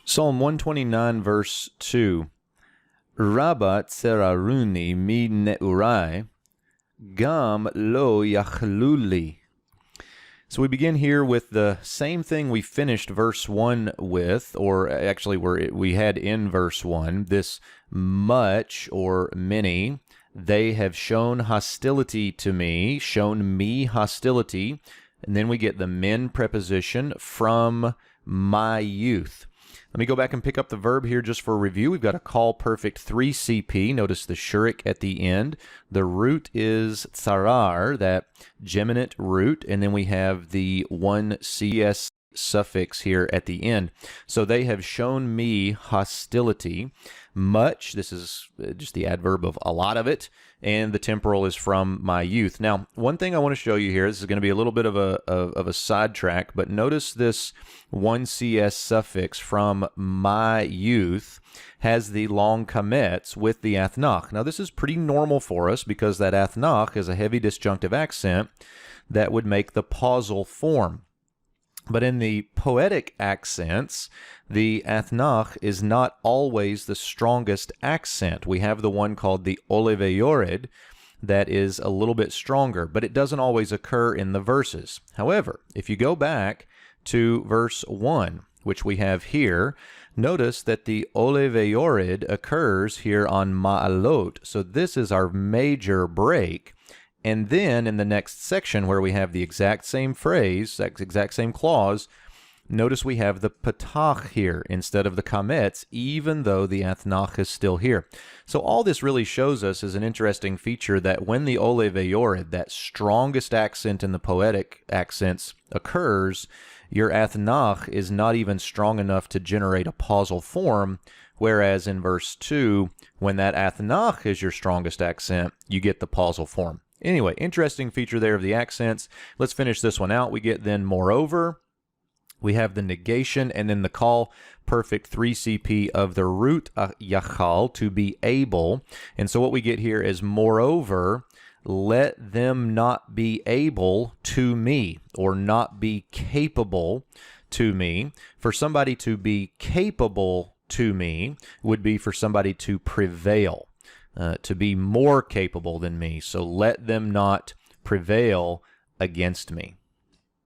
Psalm 129, verse 2. Rabat seraruni mi neurai, gam lo yachluli. So we begin here with the same thing we finished verse 1 with, or actually we had in verse 1, this much or many. They have shown hostility to me, shown me hostility. And then we get the men preposition, from my youth. Let me go back and pick up the verb here just for review. We've got a call perfect 3CP. Notice the shurik at the end. The root is tsarar, that geminate root, and then we have the 1CS suffix here at the end. So they have shown me hostility. Much, this is just the adverb of a lot of it, and the temporal is from my youth. Now, one thing I want to show you here, this is going to be a little bit of a sidetrack, but notice this 1CS suffix, from my youth, has the long kametz with the athnach. Now, this is pretty normal for us because that athnach is a heavy disjunctive accent that would make the pausal form. But in the poetic accents, the athnach is not always the strongest accent. We have the one called the oleveyored that is a little bit stronger, but it doesn't always occur in the verses. However, if you go back to verse 1, which we have here, notice that the oleveyored occurs here on ma'alot. So this is our major break. And then in the next section where we have the exact same phrase, exact same clause, notice we have the patach here instead of the kametz, even though the athnach is still here. So all this really shows us is an interesting feature that when the oleveyored, that strongest accent in the poetic accents, occurs, your athnach is not even strong enough to generate a pausal form, whereas in verse 2, when that athnach is your strongest accent, you get the pausal form. Anyway, interesting feature there of the accents. Let's finish this one out. We get then moreover. We have the negation and then the call perfect 3CP of the root yachal, to be able. And so what we get here is moreover, let them not be able to me, or not be capable to me. For somebody to be capable to me would be for somebody to prevail. To be more capable than me. So let them not prevail against me.